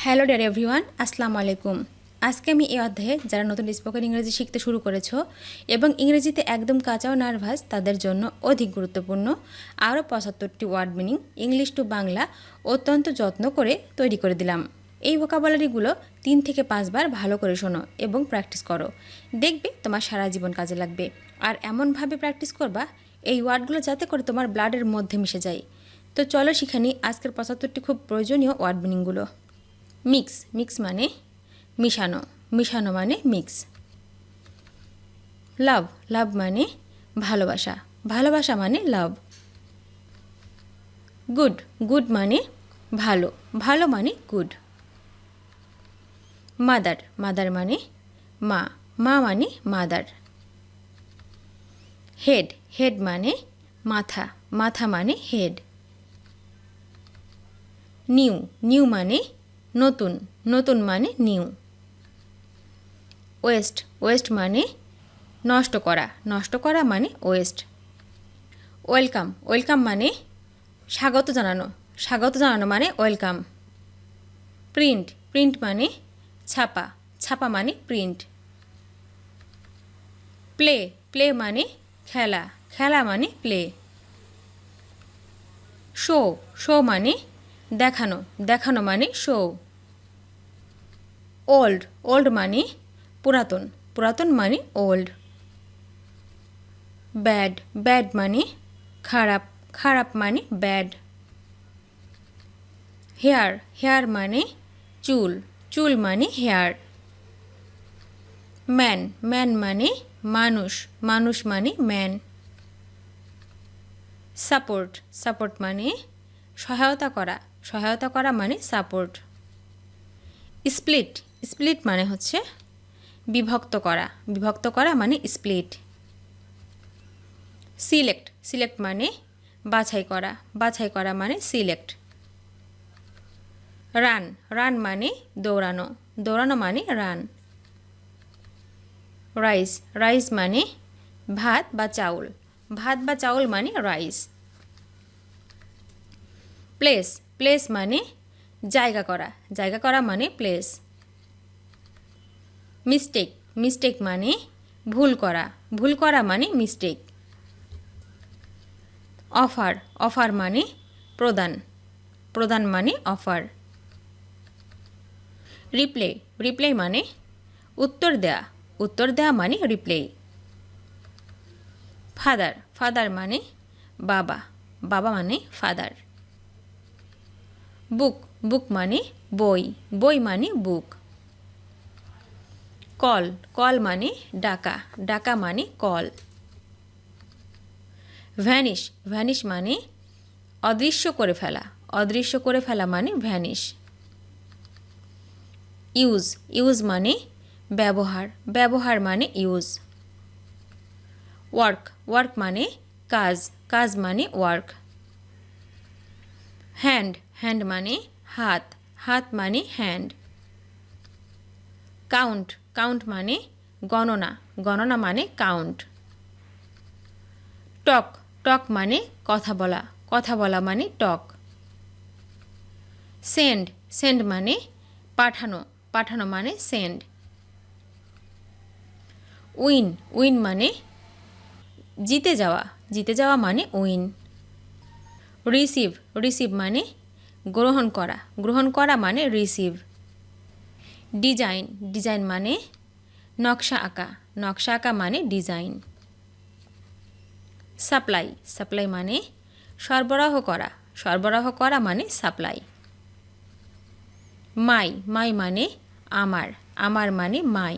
Hello dear everyone, আসসালামু আলাইকুম। আজকে আমি এই অধ্যায়ে যারা নতুন স্পোকেন ইংরেজি শিখতে শুরু করেছো এবং ইংরেজিতে একদম কাঁচাও নার্ভাস তাদের জন্য অধিক গুরুত্বপূর্ণ আরও 75টি word meaning English to Bangla অত্যন্ত যত্ন করে তৈরি করে দিলাম। এই ভোকাবুলারিগুলো 3 থেকে 5 বার ভালো করে শোনো এবং প্র্যাকটিস করো। দেখবে তোমার সারা জীবন কাজে লাগবে। আর এমনভাবে প্র্যাকটিস করবা এই ওয়ার্ডগুলো যাতে করে তোমার ব্লাডের মধ্যে মিশে যায়। তো চলো শিখে নিই আজকের 75টি খুব প্রয়োজনীয় ওয়ার্ড মিনিংগুলো। মিক্স, মিক্স মানে মিশানো, মিশানো মানে মিক্স। লাভ, লাভ মানে ভালোবাসা, ভালোবাসা মানে লাভ। গুড, গুড মানে ভালো, ভালো মানে গুড। মাদার, মাদার মানে মা, মা মানে মাদার। হেড, হেড মানে মাথা, মাথা মানে হেড। নিউ, নিউ মানে নতুন, নতুন মানে নিউ। ওয়েস্ট, ওয়েস্ট মানে নষ্ট করা, নষ্ট করা মানে ওয়েস্ট। ওয়েলকাম, ওয়েলকাম মানে স্বাগত জানানো, স্বাগত জানানো মানে ওয়েলকাম। প্রিন্ট, প্রিন্ট মানে ছাপা, ছাপা মানে প্রিন্ট। প্লে, প্লে মানে খেলা, খেলা মানে প্লে। শো, শো মানে দেখানো, দেখানো মানে শো। ওল্ড, ওল্ড মানে পুরাতন, পুরাতন মানে ওল্ড। ব্যাড, ব্যাড মানে খারাপ, খারাপ মানে ব্যাড। হেয়ার, হেয়ার মানে চুল, চুল মানে হেয়ার। ম্যান, ম্যান মানে মানুষ, মানুষ মানে ম্যান। সাপোর্ট, সাপোর্ট মানে সহায়তা করা, সহায়তা করা মানে সাপোর্ট। স্প্লিট, স্প্লিট মানে হচ্ছে বিভক্ত করা, বিভক্ত করা মানে স্প্লিট। সিলেক্ট, সিলেক্ট মানে বাছাই করা, বাছাই করা মানে সিলেক্ট। রান, রান মানে দৌড়ানো, দৌড়ানো মানে রান। রাইস, রাইস মানে ভাত বা চাউল, ভাত বা চাউল মানে রাইস। প্লেস, প্লেস মানে জায়গা করা, জায়গা করা মানে প্লেস। মিস্টেক, মিস্টেক মানে ভুল করা, ভুল করা মানে মিস্টেক। অফার, অফার মানে প্রদান, প্রদান মানে অফার। রিপ্লে, রিপ্লে মানে উত্তর দেয়া, উত্তর দেয়া মানে রিপ্লে। ফাদার, ফাদার মানে বাবা, বাবা মানে ফাদার। বুক, বুক মানে বই, বই মানে বুক। কল, কল মানে ডাকা, ডাকা মানে কল। ভ্যানিশ, ভ্যানিশ মানে অদৃশ্য করে ফেলা, অদৃশ্য করে ফেলা মানে ভ্যানিশ। ইউজ, ইউজ মানে ব্যবহার, ব্যবহার মানে ইউজ। ওয়ার্ক, ওয়ার্ক মানে কাজ, কাজ মানে ওয়ার্ক। হ্যান্ড, হ্যান্ড মানে হাত, হাত মানে হ্যান্ড। কাউন্ট, কাউন্ট মানে গণনা, গণনা মানে কাউন্ট। টক, টক মানে কথা বলা, কথা বলা মানে টক। সেন্ড, সেন্ড মানে পাঠানো, পাঠানো মানে সেন্ড। উইন, উইন মানে জিতে যাওয়া, জিতে যাওয়া মানে উইন। রিসিভ, রিসিভ মানে গ্রহণ করা, গ্রহণ করা মানে রিসিভ। ডিজাইন, ডিজাইন মানে নকশা আঁকা, নকশা আঁকা মানে ডিজাইন। সাপ্লাই, সাপ্লাই মানে সরবরাহ করা, সরবরাহ করা মানে সাপ্লাই। মাই, মাই মানে আমার, আমার মানে মাই।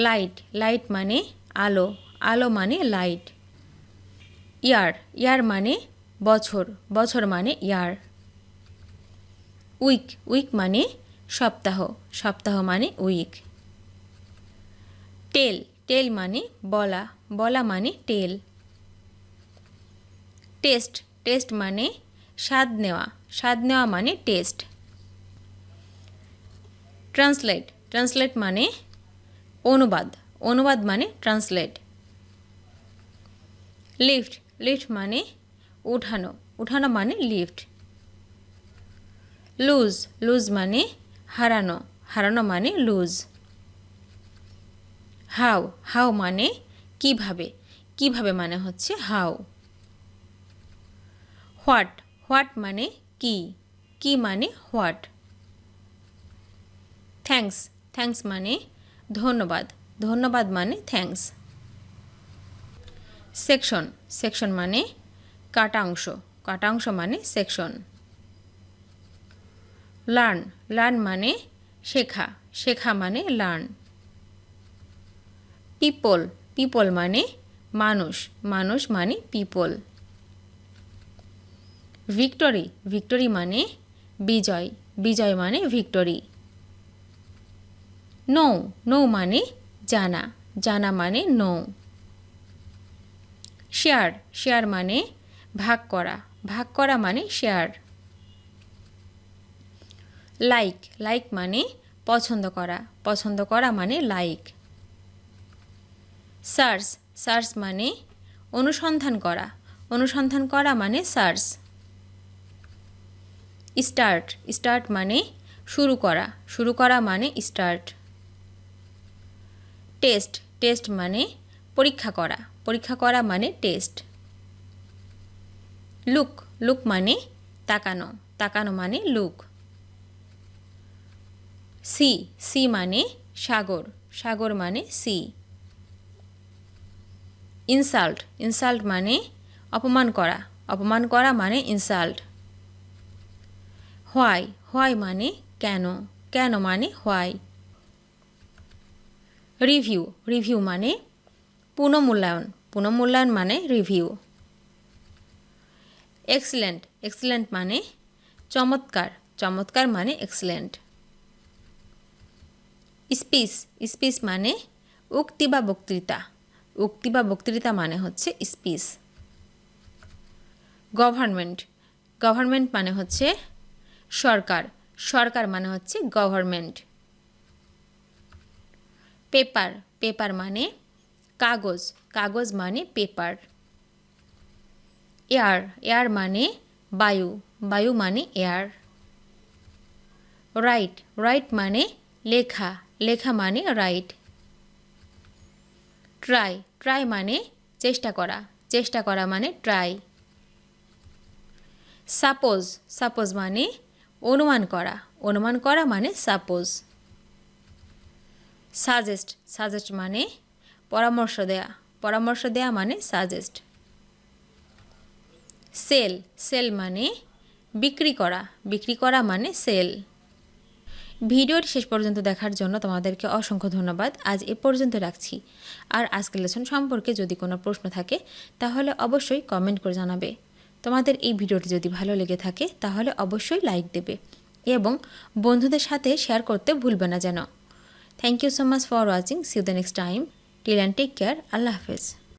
লাইট, লাইট মানে আলো, আলো মানে লাইট। ইয়ার, ইয়ার মানে বছর, বছর মানে ইয়ার। উইক, উইক মানে সপ্তাহ, সপ্তাহ মানে উইক। টেল, টেল মানে বলা, বলা মানে টেল। টেস্ট, টেস্ট মানে স্বাদ নেওয়া, স্বাদ নেওয়া মানে টেস্ট। ট্রান্সলেট, ট্রান্সলেট মানে অনুবাদ, অনুবাদ মানে ট্রান্সলেট। লিফট, লিফট মানে উঠানো, উঠানো মানে লিফট। লুজ লুজ মানে হারানো হারানো মানে লুজ হাউ হাউ মানে কিভাবে কিভাবে মানে হচ্ছে হাউ হোয়াট হোয়াট মানে কি কি মানে হোয়াট থ্যাঙ্কস থ্যাঙ্কস মানে ধন্যবাদ ধন্যবাদ মানে থ্যাঙ্কস সেকশন সেকশন মানে কাটা অংশ মানে সেকশন লার্ন লার্ন মানে শেখা শেখা মানে লার্ন পিপল পিপল মানে মানুষ মানুষ মানে পিপল ভিক্টরি ভিক্টরি মানে বিজয় বিজয় মানে ভিক্টরি নো নো মানে জানা জানা মানে নো শেয়ার শেয়ার মানে ভাগ করা মানে শেয়ার লাইক লাইক মানে পছন্দ করা মানে লাইক সার্চ সার্চ মানে অনুসন্ধান করা মানে সার্চ স্টার্ট স্টার্ট মানে শুরু করা মানে স্টার্ট টেস্ট টেস্ট মানে পরীক্ষা করা মানে টেস্ট লুক লুক মানে তাকানো মানে লুক সি সি মানে সাগর মানে সি ইনসাল্ট ইনসাল্ট মানে অপমান করা মানে ইনসাল্ট হোয়াই হোয়াই মানে কেন মানে হোয়াই রিভিউ রিভিউ মানে পুনঃমূল্যায়ন মানে রিভিউ এক্সিলেন্ট এক্সিলেন্ট মানে চমৎকার মানে এক্সিলেন্ট স্পিচ স্পিচ মানে উক্তি বা বক্তৃতা মানে হচ্ছে স্পিচ গভর্নমেন্ট মানে হচ্ছে সরকার মানে হচ্ছে গভর্নমেন্ট পেপার মানে কাগজ মানে পেপার এয়ার মানে বায়ু মানে এয়ার রাইট মানে লেখা মানে রাইট ট্রাই মানে চেষ্টা করা মানে ট্রাই সাপোজ মানে অনুমান করা মানে সাপোজ সাজেস্ট মানে পরামর্শ দেয়া মানে সাজেস্ট সেল মানে বিক্রি করা মানে সেল ভিডিওটি শেষ পর্যন্ত দেখার জন্য তোমাদেরকে অসংখ্য ধন্যবাদ আজ এ পর্যন্ত রাখছি আর আজকের লেসন সম্পর্কে যদি কোনো প্রশ্ন থাকে তাহলে অবশ্যই কমেন্ট করে জানাবে তোমাদের এই ভিডিওটি যদি ভালো লেগে থাকে তাহলে অবশ্যই লাইক দেবে এবং বন্ধুদের সাথে শেয়ার করতে ভুলবে না যেন thank you so much for watching see you the next time till and take care আল্লাহ হাফেজ